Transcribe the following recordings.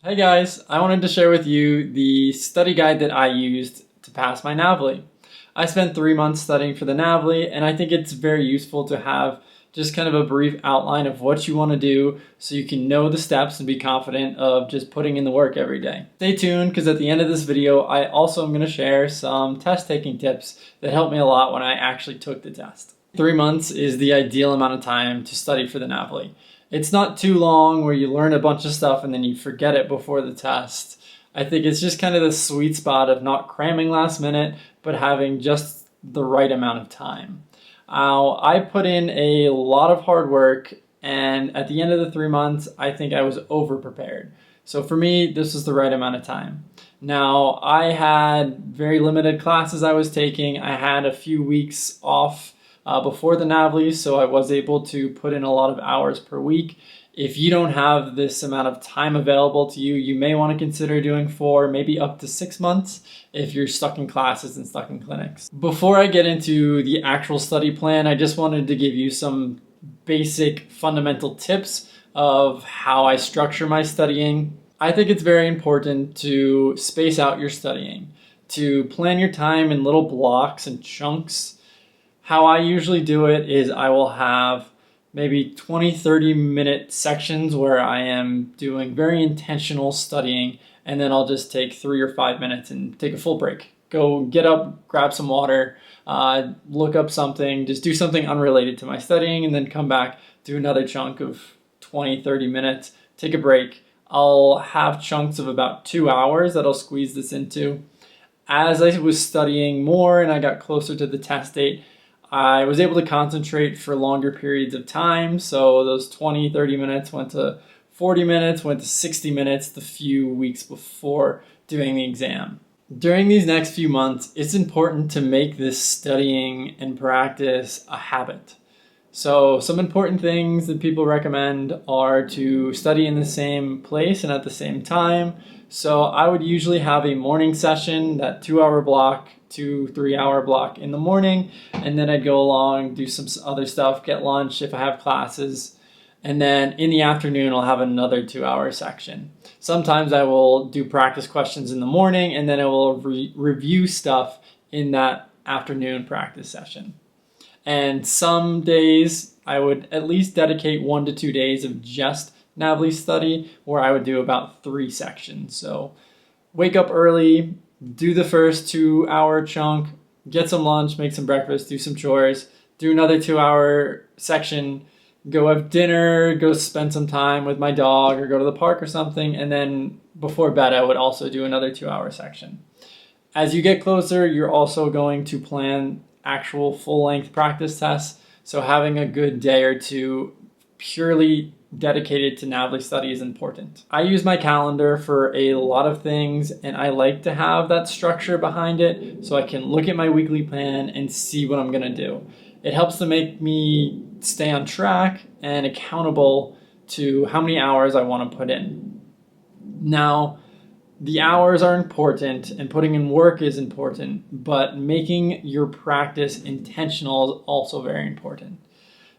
Hey guys, I wanted to share with you the study guide that I used to pass my Navle. I spent 3 months studying for the Navle, and I think it's very useful to have just kind of a brief outline of what you want to do so you can know the steps and be confident of just putting in the work every day. Stay tuned because at the end of this video, I also am going to share some test taking tips that helped me a lot when I actually took the test. 3 months is the ideal amount of time to study for the Navle. It's not too long where you learn a bunch of stuff and then you forget it before the test. I think it's just kind of the sweet spot of not cramming last minute, but having just the right amount of time. I put in a lot of hard work, and at the end of the 3 months, I think I was over prepared. So for me, this was the right amount of time. Now, I had very limited classes I was taking. I had a few weeks off before the Navle, so I was able to put in a lot of hours per week. If you don't have this amount of time available to you, you may want to consider doing 4, maybe up to 6 months if you're stuck in classes and stuck in clinics. Before I get into the actual study plan, I just wanted to give you some basic fundamental tips of how I structure my studying. I think it's very important to space out your studying, to plan your time in little blocks and chunks. How I usually do it is I will have maybe 20-30 minute sections where I am doing very intentional studying, and then I'll just take 3 or 5 minutes and take a full break. Go get up, grab some water, look up something, just do something unrelated to my studying, and then come back, do another chunk of 20-30 minutes, take a break. I'll have chunks of about 2 hours that I'll squeeze this into. As I was studying more and I got closer to the test date, I was able to concentrate for longer periods of time. So those 20-30 minutes went to 40 minutes, went to 60 minutes the few weeks before doing the exam. During these next few months, it's important to make this studying and practice a habit. So some important things that people recommend are to study in the same place and at the same time. So I would usually have a morning session, that 2-hour block, 2-3 hour block in the morning, and then I'd go along, do some other stuff, get lunch if I have classes, and then in the afternoon I'll have another 2-hour section. Sometimes I will do practice questions in the morning, and then I will review stuff in that afternoon practice session. And some days I would at least dedicate 1 to 2 days of just Navle study, where I would do about 3 sections. So wake up early, do the first 2-hour chunk, get some lunch, make some breakfast, do some chores, do another 2-hour section, go have dinner, go spend some time with my dog or go to the park or something, and then before bed I would also do another 2-hour section. As you get closer, you're also going to plan actual full-length practice tests, so having a good day or two purely dedicated to Navle study is important. I use my calendar for a lot of things, and I like to have that structure behind it so I can look at my weekly plan and see what I'm going to do. It helps to make me stay on track and accountable to how many hours I want to put in. Now, the hours are important and putting in work is important, but making your practice intentional is also very important.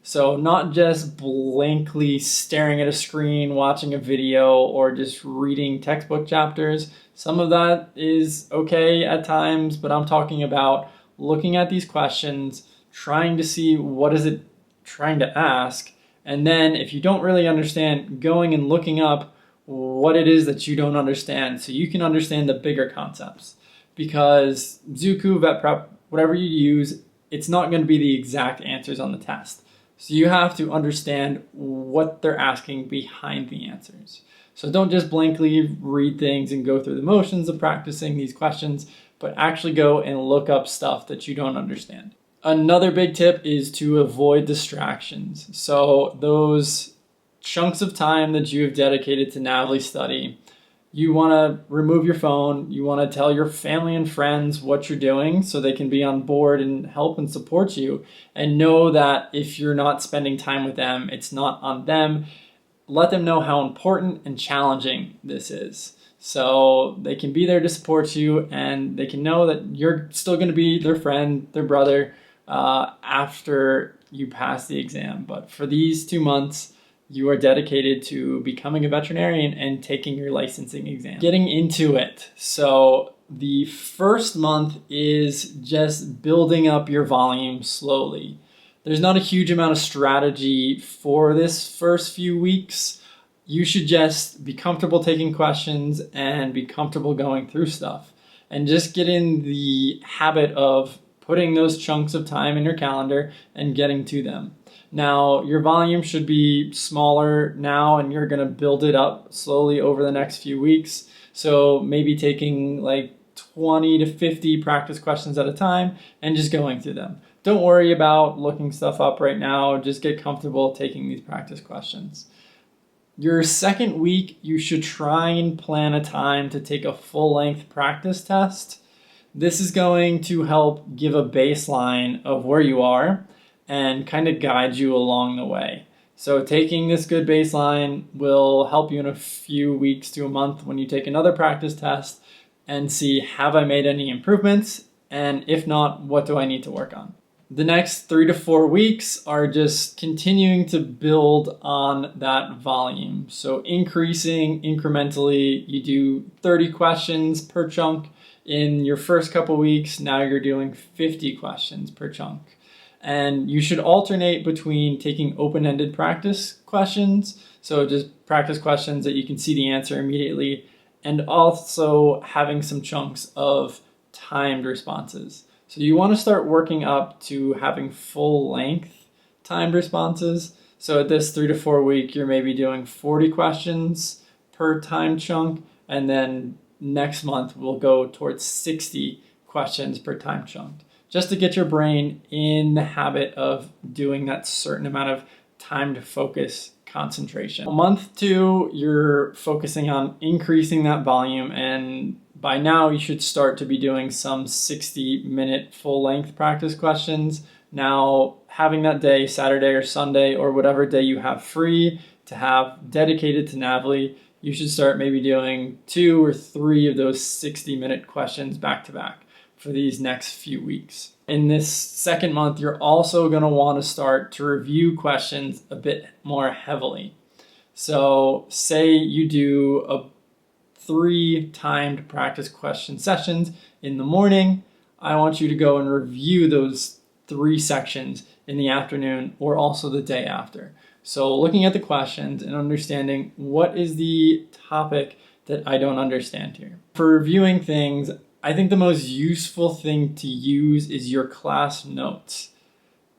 So not just blankly staring at a screen, watching a video, or just reading textbook chapters. Some of that is okay at times, but I'm talking about looking at these questions, trying to see what is it trying to ask, and then if you don't really understand, going and looking up what it is that you don't understand so you can understand the bigger concepts. Because Zuku, Vet Prep, whatever you use, it's not going to be the exact answers on the test. So you have to understand what they're asking behind the answers. So don't just blankly read things and go through the motions of practicing these questions, but actually go and look up stuff that you don't understand. Another big tip is to avoid distractions. So those chunks of time that you have dedicated to Navle study, you want to remove your phone. You want to tell your family and friends what you're doing so they can be on board and help and support you, and know that if you're not spending time with them, it's not on them. Let them know how important and challenging this is so they can be there to support you, and they can know that you're still going to be their friend, their brother, after you pass the exam. But for these 2 months, you are dedicated to becoming a veterinarian and taking your licensing exam. Getting into it. So the first month is just building up your volume slowly. There's not a huge amount of strategy for this first few weeks. You should just be comfortable taking questions and be comfortable going through stuff. And just get in the habit of putting those chunks of time in your calendar and getting to them. Now, your volume should be smaller now, and you're going to build it up slowly over the next few weeks. So maybe taking like 20 to 50 practice questions at a time and just going through them. Don't worry about looking stuff up right now. Just get comfortable taking these practice questions. Your second week, you should try and plan a time to take a full-length practice test. This is going to help give a baseline of where you are and kind of guide you along the way. So taking this good baseline will help you in a few weeks to a month when you take another practice test and see, have I made any improvements? And if not, what do I need to work on? The next 3 to 4 weeks are just continuing to build on that volume. So increasing incrementally, you do 30 questions per chunk in your first couple weeks. Now you're doing 50 questions per chunk. And you should alternate between taking open-ended practice questions, so just practice questions that you can see the answer immediately, and also having some chunks of timed responses. So you want to start working up to having full-length timed responses. So at this 3 to 4 week, you're maybe doing 40 questions per time chunk, and then next month we'll go towards 60 questions per time chunk, just to get your brain in the habit of doing that certain amount of time to focus concentration. Month 2, you're focusing on increasing that volume, and by now you should start to be doing some 60-minute full-length practice questions. Now, having that day, Saturday or Sunday, or whatever day you have free to have dedicated to Navle, you should start maybe doing 2 or 3 of those 60-minute questions back to back for these next few weeks. In this second month, you're also going to want to start to review questions a bit more heavily. So say you do 3 timed practice question sessions in the morning. I want you to go and review those 3 sections in the afternoon or also the day after. So looking at the questions and understanding what is the topic that I don't understand here. For reviewing things, I think the most useful thing to use is your class notes.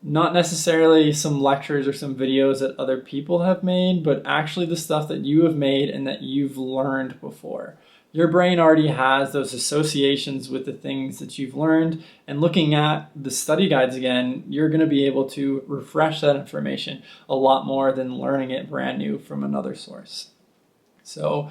Not necessarily some lectures or some videos that other people have made, but actually the stuff that you have made and that you've learned before. Your brain already has those associations with the things that you've learned, and looking at the study guides again, you're going to be able to refresh that information a lot more than learning it brand new from another source. So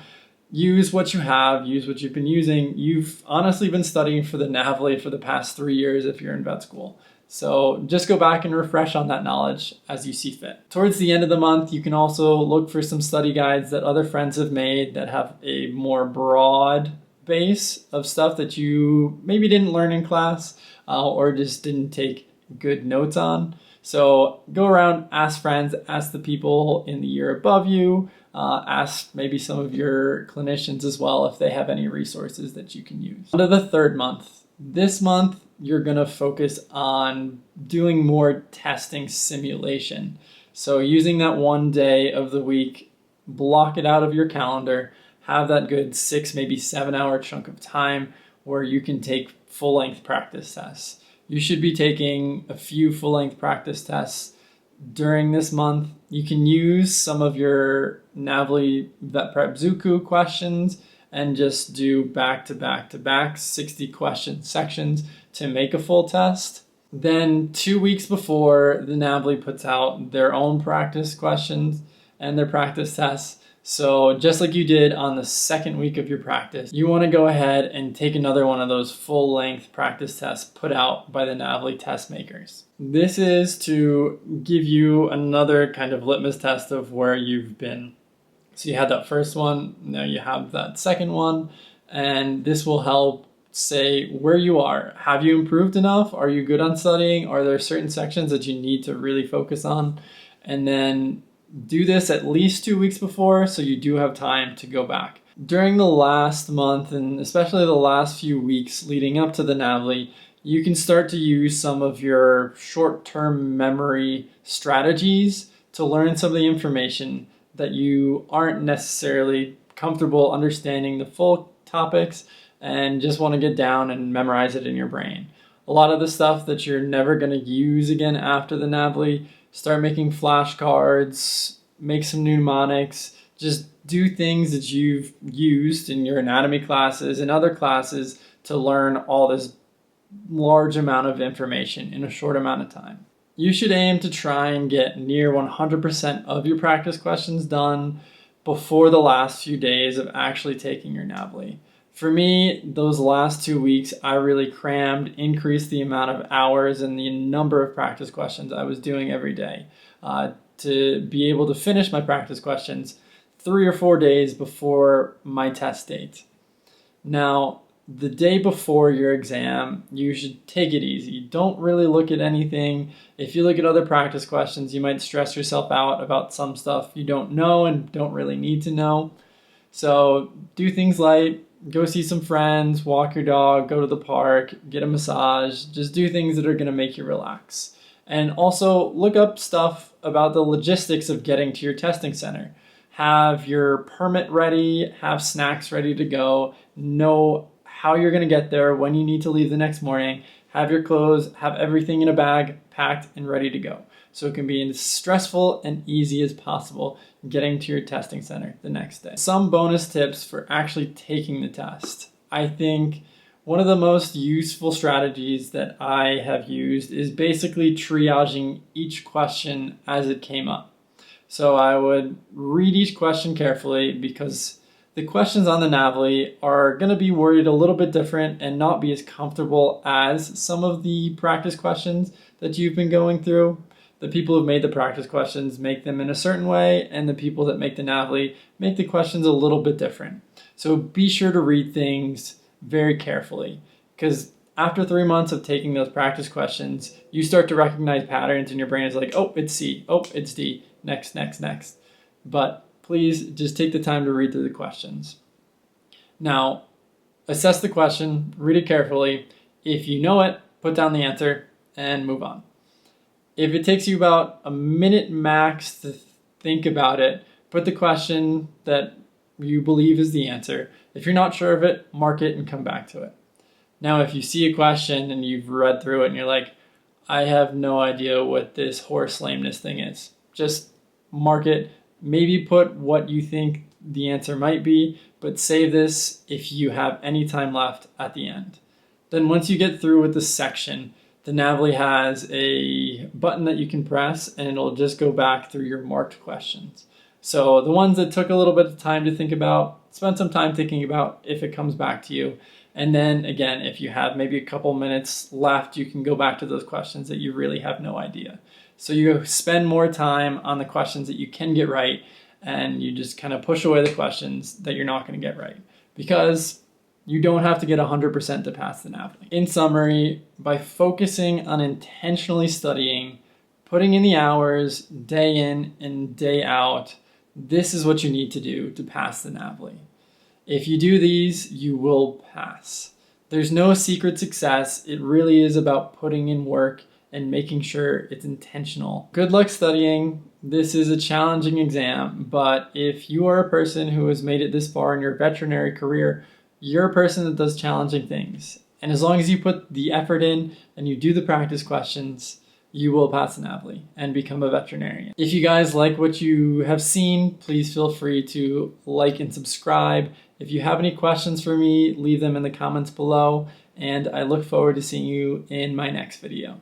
use what you have, use what you've been using. You've honestly been studying for the Navle for the past 3 years if you're in vet school. So just go back and refresh on that knowledge as you see fit. Towards the end of the month, you can also look for some study guides that other friends have made that have a more broad base of stuff that you maybe didn't learn in class or just didn't take good notes on. So go around, ask friends, ask the people in the year above you, ask maybe some of your clinicians as well if they have any resources that you can use. On to the third month. This month, you're going to focus on doing more testing simulation. So using that one day of the week, block it out of your calendar, have that good 6, maybe 7 hour chunk of time where you can take full-length practice tests. You should be taking a few full-length practice tests during this month. You can use some of your Navle Vet Prep Zuku questions and just do back to back to back 60 question sections to make a full test. Then 2 weeks before, the Navle puts out their own practice questions and their practice tests. So just like you did on the second week of your practice, you want to go ahead and take another one of those full-length practice tests put out by the Navle test makers. This is to give you another kind of litmus test of where you've been. So you had that first one, now you have that second one, and this will help say where you are. Have you improved enough? Are you good on studying? Are there certain sections that you need to really focus on? And then do this at least 2 weeks before so you do have time to go back. During the last month, and especially the last few weeks leading up to the Navle, you can start to use some of your short-term memory strategies to learn some of the information that you aren't necessarily comfortable understanding the full topics and just want to get down and memorize it in your brain. A lot of the stuff that you're never going to use again after the Navle, start making flashcards, make some mnemonics, just do things that you've used in your anatomy classes and other classes to learn all this large amount of information in a short amount of time. You should aim to try and get near 100% of your practice questions done before the last few days of actually taking your Navle. For me, those last 2 weeks, I really crammed, increased the amount of hours and the number of practice questions I was doing every day to be able to finish my practice questions 3 or 4 days before my test date. Now, the day before your exam, you should take it easy. Don't really look at anything. If you look at other practice questions, you might stress yourself out about some stuff you don't know and don't really need to know. So do things like go see some friends, walk your dog, go to the park, get a massage. Just do things that are going to make you relax. And also look up stuff about the logistics of getting to your testing center. Have your permit ready, have snacks ready to go, know how you're going to get there, when you need to leave the next morning, have your clothes, have everything in a bag packed and ready to go. So it can be as stressful and easy as possible getting to your testing center the next day. Some bonus tips for actually taking the test. I think one of the most useful strategies that I have used is basically triaging each question as it came up. So I would read each question carefully because the questions on the Navle are going to be worded a little bit different and not be as comfortable as some of the practice questions that you've been going through. The people who've made the practice questions make them in a certain way, and the people that make the Navle make the questions a little bit different. So be sure to read things very carefully, because after 3 months of taking those practice questions, you start to recognize patterns in your brain. It's like, oh, it's C, oh, it's D, next, next, next. But please just take the time to read through the questions. Now, assess the question, read it carefully. If you know it, put down the answer and move on. If it takes you about a minute max to think about it, put the question that you believe is the answer. If you're not sure of it, mark it and come back to it. Now, if you see a question and you've read through it and you're like, I have no idea what this horse lameness thing is, just mark it. Maybe put what you think the answer might be, but save this if you have any time left at the end. Then once you get through with the section, the Navle has a button that you can press and it'll just go back through your marked questions. So the ones that took a little bit of time to think about, spend some time thinking about if it comes back to you. And then again, if you have maybe a couple minutes left, you can go back to those questions that you really have no idea. So you spend more time on the questions that you can get right, and you just kind of push away the questions that you're not going to get right, because you don't have to get 100% to pass the Navle. In summary, by focusing on intentionally studying, putting in the hours day in and day out, this is what you need to do to pass the Navle. If you do these, you will pass. There's no secret success. It really is about putting in work and making sure it's intentional. Good luck studying. This is a challenging exam, but if you are a person who has made it this far in your veterinary career, you're a person that does challenging things. And as long as you put the effort in and you do the practice questions, you will pass the Navle and become a veterinarian. If you guys like what you have seen, please feel free to like and subscribe. If you have any questions for me, leave them in the comments below, and I look forward to seeing you in my next video.